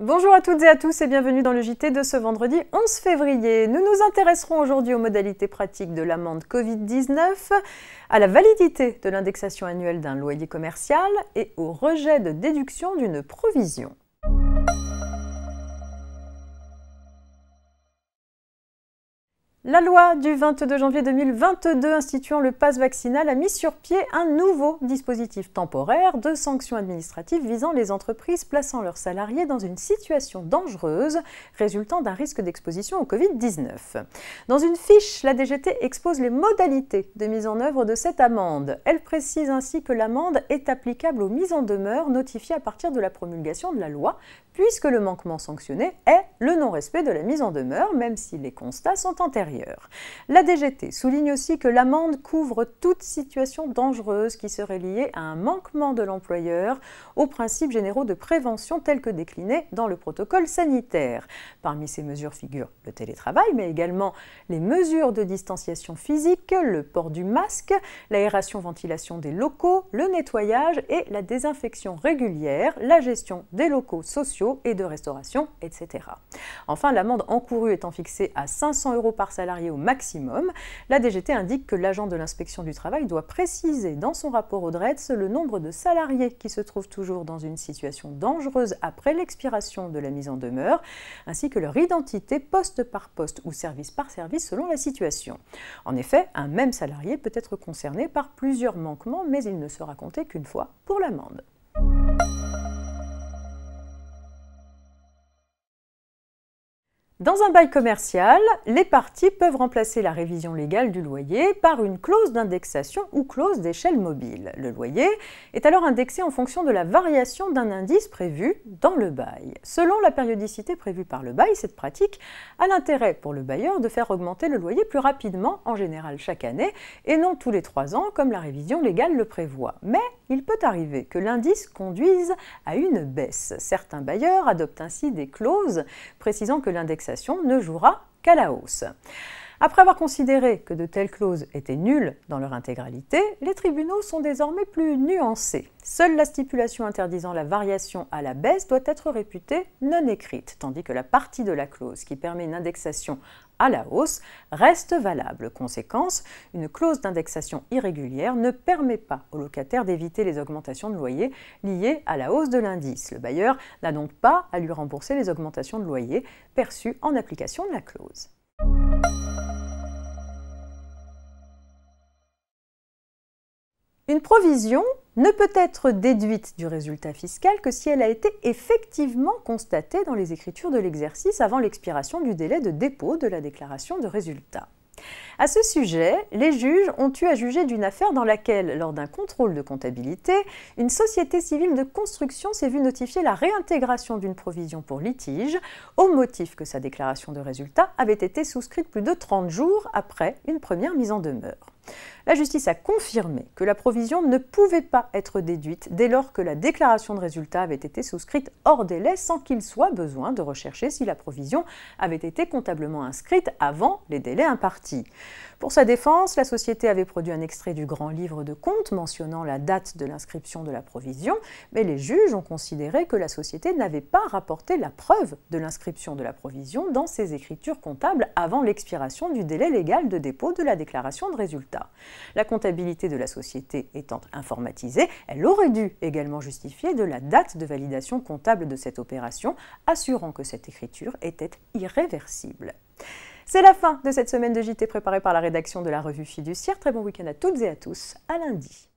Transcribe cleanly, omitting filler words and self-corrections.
Bonjour à toutes et à tous et bienvenue dans le JT de ce vendredi 11 février. Nous nous intéresserons aujourd'hui aux modalités pratiques de l'amende Covid-19, à la validité de l'indexation annuelle d'un loyer commercial et au rejet de déduction d'une provision. La loi du 22 janvier 2022 instituant le pass vaccinal a mis sur pied un nouveau dispositif temporaire de sanctions administratives visant les entreprises plaçant leurs salariés dans une situation dangereuse résultant d'un risque d'exposition au Covid-19. Dans une fiche, la DGT expose les modalités de mise en œuvre de cette amende. Elle précise ainsi que l'amende est applicable aux mises en demeure notifiées à partir de la promulgation de la loi, puisque le manquement sanctionné est le non-respect de la mise en demeure, même si les constats sont antérieurs. La DGT souligne aussi que l'amende couvre toute situation dangereuse qui serait liée à un manquement de l'employeur aux principes généraux de prévention tels que déclinés dans le protocole sanitaire. Parmi ces mesures figurent le télétravail, mais également les mesures de distanciation physique, le port du masque, l'aération-ventilation des locaux, le nettoyage et la désinfection régulière, la gestion des locaux sociaux et de restauration, etc. Enfin, l'amende encourue étant fixée à 500 € par salarié au maximum, la DGT indique que l'agent de l'inspection du travail doit préciser dans son rapport au DREDS le nombre de salariés qui se trouvent toujours dans une situation dangereuse après l'expiration de la mise en demeure, ainsi que leur identité poste par poste ou service par service selon la situation. En effet, un même salarié peut être concerné par plusieurs manquements, mais il ne sera compté qu'une fois pour l'amende. Dans un bail commercial, les parties peuvent remplacer la révision légale du loyer par une clause d'indexation ou clause d'échelle mobile. Le loyer est alors indexé en fonction de la variation d'un indice prévu dans le bail. Selon la périodicité prévue par le bail, cette pratique a l'intérêt pour le bailleur de faire augmenter le loyer plus rapidement, en général chaque année, et non tous les 3 ans comme la révision légale le prévoit. Mais il peut arriver que l'indice conduise à une baisse. Certains bailleurs adoptent ainsi des clauses précisant que l'indexation ne jouera qu'à la hausse. Après avoir considéré que de telles clauses étaient nulles dans leur intégralité, les tribunaux sont désormais plus nuancés. Seule la stipulation interdisant la variation à la baisse doit être réputée non écrite, tandis que la partie de la clause qui permet une indexation à la hausse reste valable. Conséquence, une clause d'indexation irrégulière ne permet pas au locataire d'éviter les augmentations de loyer liées à la hausse de l'indice. Le bailleur n'a donc pas à lui rembourser les augmentations de loyer perçues en application de la clause. Une provision ne peut être déduite du résultat fiscal que si elle a été effectivement constatée dans les écritures de l'exercice avant l'expiration du délai de dépôt de la déclaration de résultat. À ce sujet, les juges ont eu à juger d'une affaire dans laquelle, lors d'un contrôle de comptabilité, une société civile de construction s'est vue notifier la réintégration d'une provision pour litige au motif que sa déclaration de résultat avait été souscrite plus de 30 jours après une première mise en demeure. La justice a confirmé que la provision ne pouvait pas être déduite dès lors que la déclaration de résultat avait été souscrite hors délai sans qu'il soit besoin de rechercher si la provision avait été comptablement inscrite avant les délais impartis. Pour sa défense, la société avait produit un extrait du grand livre de comptes mentionnant la date de l'inscription de la provision, mais les juges ont considéré que la société n'avait pas rapporté la preuve de l'inscription de la provision dans ses écritures comptables avant l'expiration du délai légal de dépôt de la déclaration de résultat. La comptabilité de la société étant informatisée, elle aurait dû également justifier de la date de validation comptable de cette opération, assurant que cette écriture était irréversible. C'est la fin de cette semaine de JT préparée par la rédaction de la revue Fiduciaire. Très bon week-end à toutes et à tous. À lundi.